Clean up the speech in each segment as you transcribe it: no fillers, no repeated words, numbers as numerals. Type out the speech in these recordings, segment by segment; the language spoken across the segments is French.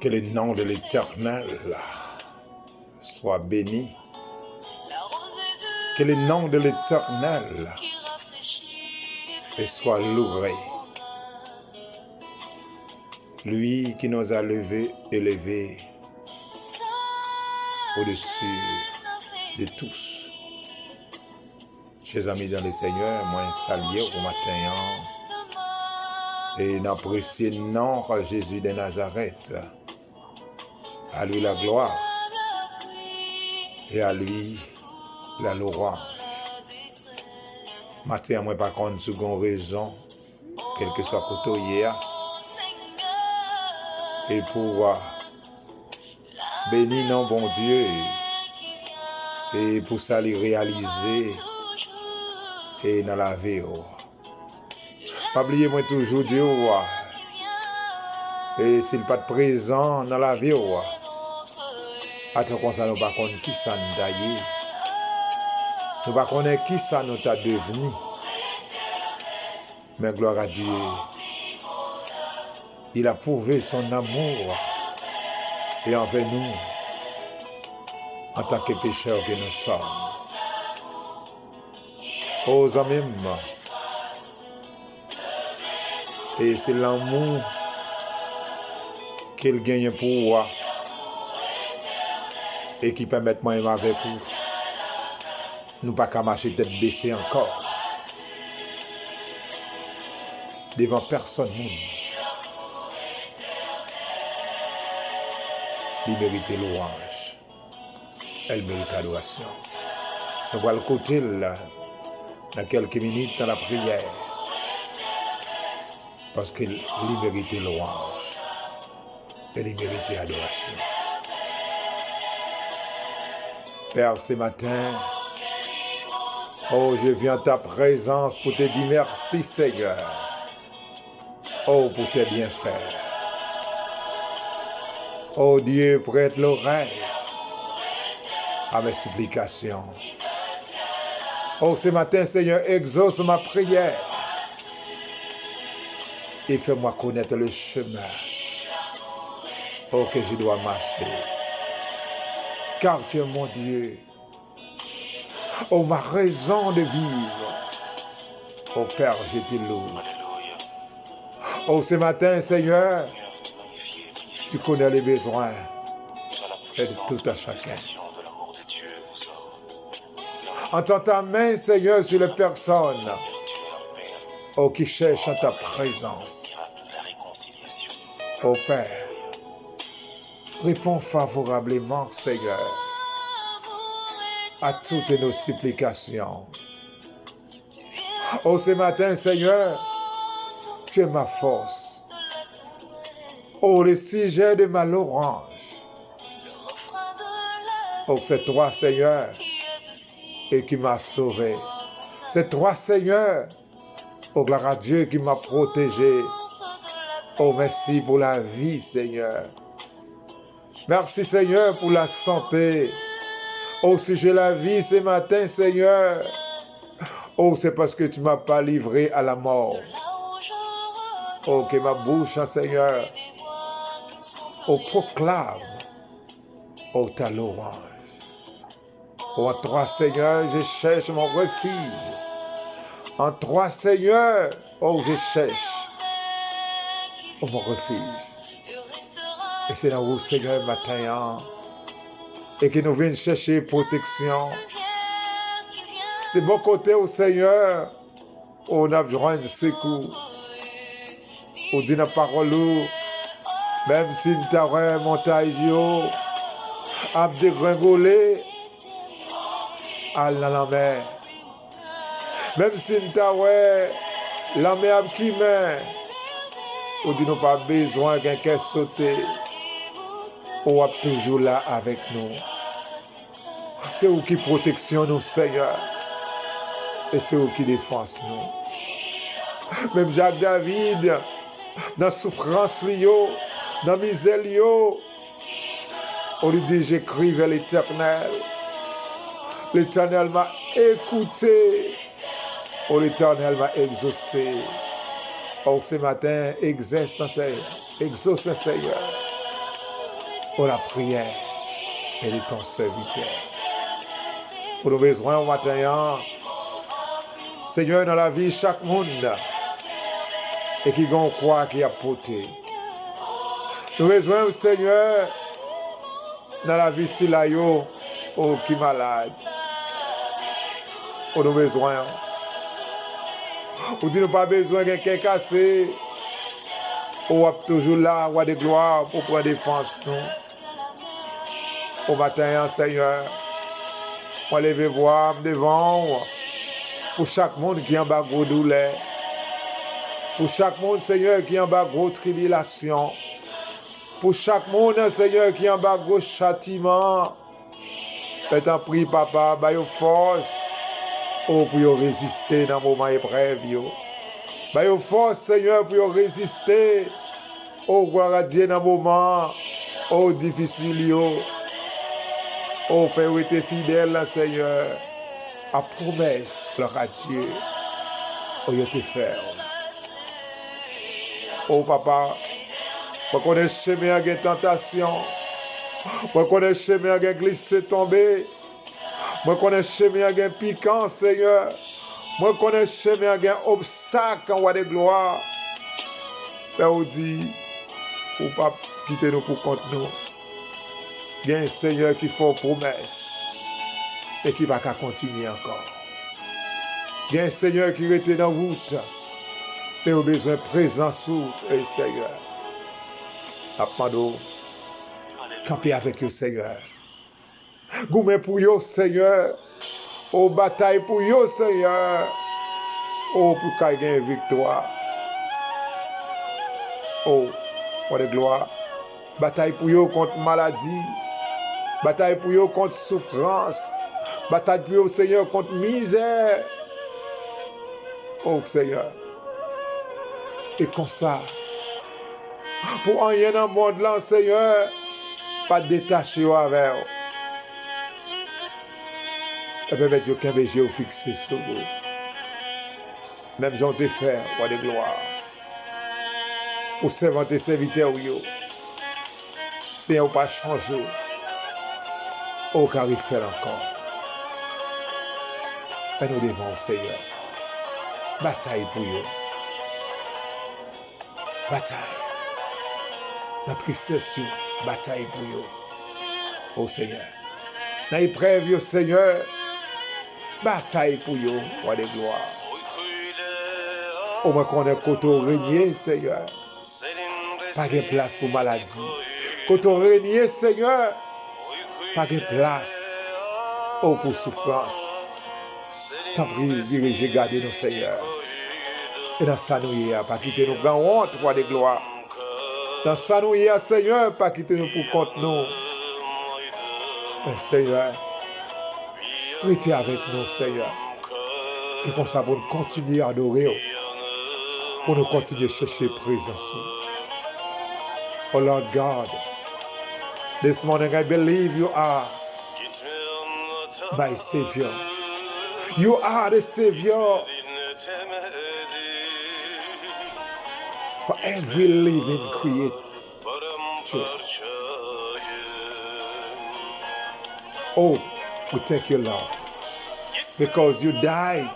Que le nom de l'Éternel soit béni. Que le nom de l'Éternel soit loué. Lui qui nous a élevés au-dessus de tous. Chers amis dans le Seigneur, moi saluer au matin et n'apprécier le nom de Jésus de Nazareth. À lui la gloire et à lui la louange. Matin, moi par contre, seconde raison, quel que soit côté hier, et pour bénir non bon Dieu et pour ça les réaliser et dans la vie. Pas oublier moi toujours Dieu et s'il pas de présent dans la vie attends qu'on ça nous pas connaître qui ça nous d'ailleurs nous pas connaître qui ça nous t'a devenu mais gloire à Dieu il a prouvé son amour et envers nous en tant que pécheurs que nous sommes. Aux amis, et c'est l'amour qu'il gagne pour moi et qui permet moi-même avec vous. Nous pas qu'à marcher tête baissée encore devant personne. Il mérite louange. Elle mérite adoration. Nous voilà le côté là, dans quelques minutes dans la prière. Parce qu'il mérite louange. Elle mérite adoration. Père, ce matin, oh, je viens à ta présence pour te dire merci, Seigneur. Oh, pour tes bienfaits. Oh Dieu, prête l'oreille à mes supplications. Oh, ce matin, Seigneur, exauce ma prière et fais-moi connaître le chemin que je dois marcher. Car tu es mon Dieu. Oh, ma raison de vivre. Oh Père, je te loue. Oh, ce matin, Seigneur, tu connais les besoins de tout à chacun. Entends ta main, Seigneur, sur les personnes qui cherchent ta présence. Oh Père, réponds favorablement, Seigneur, à toutes nos supplications. Oh, ce matin, Seigneur, tu es ma force. Oh, le sujet de ma louange. Oh, c'est toi, Seigneur, et qui m'a sauvé. C'est toi, Seigneur, oh, gloire à Dieu, qui m'a protégé. Oh, merci pour la vie, Seigneur. Merci, Seigneur, pour la santé. Oh, si j'ai la vie ce matin, Seigneur, oh, c'est parce que tu ne m'as pas livré à la mort. Oh, que ma bouche, Seigneur, oh, proclame, oh, ta louange. Oh, en toi, Seigneur, je cherche mon refuge. En toi, Seigneur, oh, je cherche, oh, mon refuge. Et c'est là où, Seigneur, matin, et que nous venons chercher protection. C'est bon côté au Seigneur, on a besoin de secours. On dit la parole, même si nous avons montagne, à dégringoler, à la mer. Même si nous avons la mer qui met, on dit nous pas besoin de quelqu'un sauter. On est toujours là avec nous. C'est vous qui protection nous, Seigneur. Et c'est vous qui défend nous. Même Jacques David, dans la souffrance, dans la misère, on lui dit, j'écris vers l'Éternel. L'Éternel m'a écouté. Oh, l'Éternel m'a exaucé. Oh, ce matin, exauce, Seigneur. pour la prière et de ton serviteur. Pour nos besoins au matin, Seigneur, dans la vie, chaque monde, et qui gon croit qui a porté. Nous besoin, Seigneur, dans la vie, si là, yo, oh, qui malade. Pour nos besoins. Ou dit nous pas besoin de quelqu'un cassé. Ou toujours là, roi de gloire, pour prendre défense, nous. Au matin, Seigneur, on va lever voir devant, pour chaque monde qui est en bas gros douleur. Pour chaque monde, Seigneur, qui est en bas gros tribulation. Pour chaque monde, Seigneur, qui est en bas gros châtiment. Faites un prix, papa, bah yo force. Oh, pour résister dans le moment épreuve. Bah yo force, Seigneur, pour résister. Oh, gloire à Dieu dans le moment. Oh, difficile. Oh, fais-vous être fidèle, Seigneur. À promesse, gloire à Dieu. Oh, je te fais. Oh, papa. Je connais le chemin de tentation. Je connais le chemin de glisser, tomber. Je connais le chemin de piquant, Seigneur. Je connais le chemin de obstacle en roi de gloire. Père, on dit, ou pas quitter nous pour contre nous. Il y a un Seigneur qui fait promesse et qui va continuer encore. Il y a un Seigneur qui était dans la route, mais au besoin de présence et Seigneur. Apprends-nous, camper avec le Seigneur. Goumé pour vous, Seigneur. Au bataille pour vous, Seigneur. Oh, pour qu'il y ait une victoire. Oh, pour la gloire. Bataille pour vous contre maladie. Bataille pour vous contre souffrance. Bataille pour vous, Seigneur, contre misère. Oh, Seigneur. Et comme ça, pour rien dans le monde là, Seigneur, pas détacher avec vous. Et puis, mettre aucun béger fixé sur vous. Même j'en te fait, roi de gloire. Pour servir tes serviteurs, Seigneur, pas changer. Oh, car il fait encore. Et nous devons, Seigneur, bataille pour vous. Bataille. La tristesse, bataille pour vous. Oh, Seigneur. Dans l'épreuve, Seigneur, bataille pour vous, roi de gloire. Au moins qu'on ait côté régné, Seigneur. Pas de place pour maladie. Côté régné, Seigneur. Pas de place pour souffrance. T'en prie, dirigez, gardez nos Seigneur. Et dans ça, nous y a, pas quitter nos grands honte, roi de gloire. Dans ça, nous y a, Seigneur, pas quitter nous pour contre nous. Mais Seigneur, restez avec nous, Seigneur. Et comme ça, pour nous continuer à adorer, pour nous continuer à chercher présence. Oh Lord God, this morning I believe you are my Savior. You are the Savior for every living creature. Oh, we thank you, Lord, because you died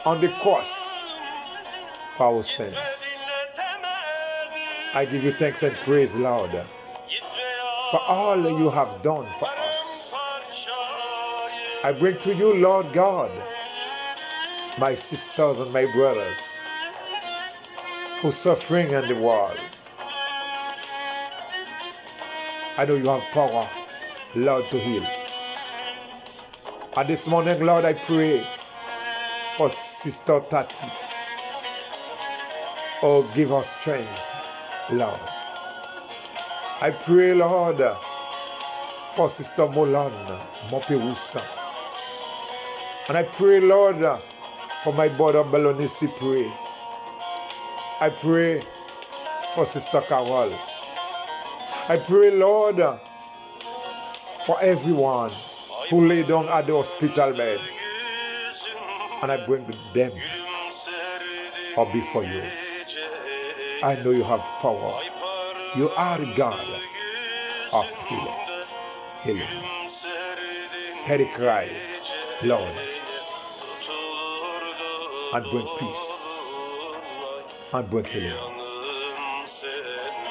on the cross for our sins. I give you thanks and praise, Lord, for all you have done for us. I bring to you, Lord God, my sisters and my brothers who are suffering in the world. I know you have power, Lord, to heal. And this morning, Lord, I pray for Sister Tati. Oh, give us strength, Lord. I pray, Lord, for Sister Molan Moperusa. And I pray, Lord, for my brother Balonisi pray. I pray for Sister Carol. I pray, Lord, for everyone who lay down at the hospital bed. And I bring them up before you. I know you have power. You are God of healing. Hear the cry, Lord, and bring peace and bring healing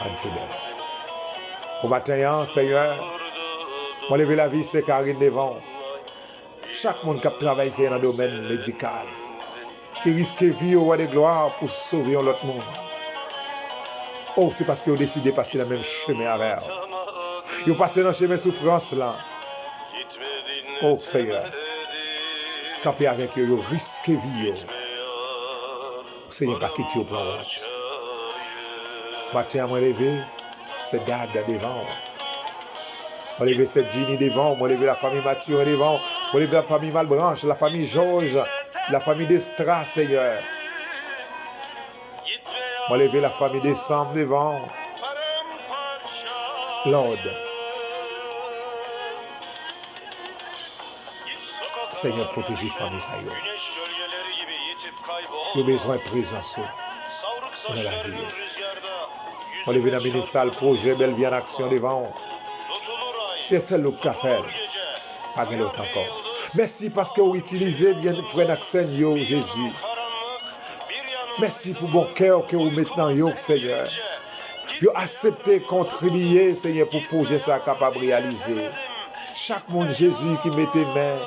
unto them. Au matin, Seigneur, moi lever la vie, c'est Karine devant. Chaque monde qui travaille dans le domaine médical, qui risque vie au roi de gloire pour sauver l'autre monde. Oh, c'est parce qu'ils ont décidé de passer le même chemin avec eux. Ils ont passé dans le chemin de souffrance là. Oh, Seigneur, camper avec eux, ils risquent vie. Seigneur, pas quitter au plan. Matin, moi lever, c'est Dad devant. Moi lever cette Ginny devant. Moi lever la famille Mathieu devant. Moi lever la famille Malbranche, la famille Georges, la famille d'Estra, Seigneur. Moi lever la famille des Sam devant. Lord. Seigneur, protégez la famille, ça y est. Nous avons besoin de présence dans la vie. On lever dans le salle projet, belle vie en action devant. C'est celle qui a fait. Pas de l'autre encore. Merci parce que vous utilisez bien pour accès, Jésus. Merci pour bon cœur que vous mettez dans vous, Seigneur. Vous acceptez, contribuer, Seigneur, pour projet ça capable de réaliser. Chaque monde, Jésus, qui mettait main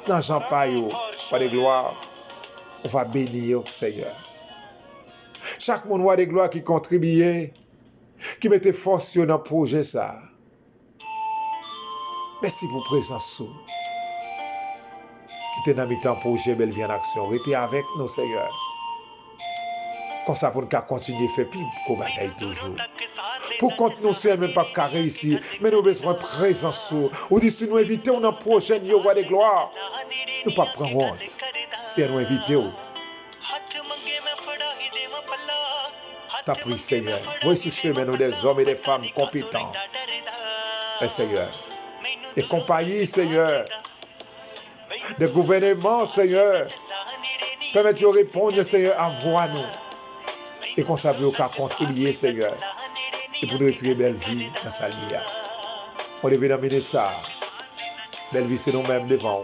dans Jean Payo, par de gloire, on va bénir, Seigneur. Chaque monde, roi de gloire, qui contribuait, qui mettait force dans le projet ça. Merci pour présence. Qui était dans le temps projet Belle Vie en Action. Restez avec nous, Seigneur. Comme ça, pour nous continuer à faire plus qu'on bataille toujours. Pour qu'on nous ne même pas qu'à réussir, mais nous avons besoin de présence. Ou dit si nous invitons dans la prochaine roi de gloire, nous ne pas prendre honte. Si nous invitons, t'as pris, Seigneur. Voici ce chemin, nous des hommes et des femmes compétents. Et Seigneur, et compagnie, Seigneur, des gouvernements, Seigneur, permettez de répondre, Seigneur, à voix nous. Et qu'on savait qu'à contribuer, Seigneur, et pour nous retirer belle vie dans sa lia. On devait nominer ça. Belle vie, c'est nous-mêmes devant.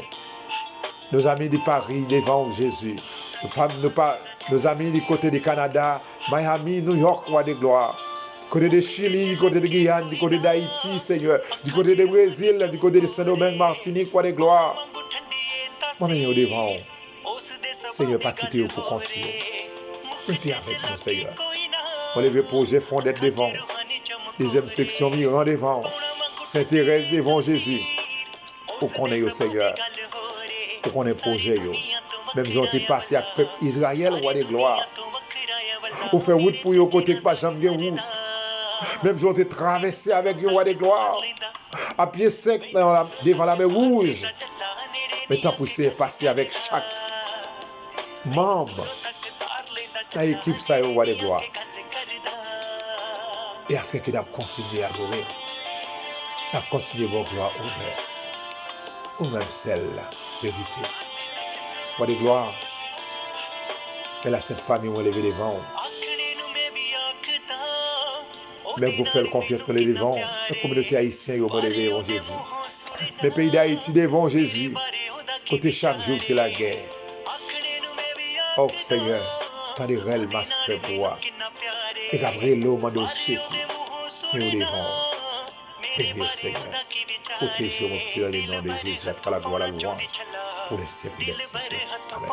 Nos amis de Paris devant Jésus. Nos amis du côté du Canada, Miami, New York, roi de gloire. Du côté de Chili, du côté de Guyane, du côté d'Haïti, Seigneur. Du côté du Brésil, du côté de Saint-Domingue, Martinique, roi de gloire. Moi, je suis devant. Seigneur, pas quitter pour continuer. Mettez avec nous, Seigneur. On lever projet fondé devant. Deuxième section, Miran devant. Saint-Thérèse devant Jésus. Pour qu'on ait au Seigneur. Pour qu'on ait projet. Même si on est passé avec le peuple Israël, roi de gloire. On fait route pour eux, côté que pas jamais route. Même si on est traversé avec le roi de gloire. À pied sec devant la mer rouge. Mais tant pour passer avec chaque membre. La équipe ça est au roi de gloire. Et afin qu'il a continué à adorer, a continué à gloire ouverte. Ou même celle-là, vérité. Roi de gloire. Mais là, cette famille m'a levé devant. Mais vous faites confiance pour les devant. La communauté haïtienne m'a levé devant Jésus. Le pays d'Haïti devant Jésus. Côté chaque jour, c'est la guerre. Oh Seigneur. Tant de réels masques fait pour moi. Et Gabriel m'a dossier. Mais nous devons bénir Seigneur. Protéger mon cœur dans le nom de Jésus. À travers la gloire, la louange pour les siècles des siècles. Amen.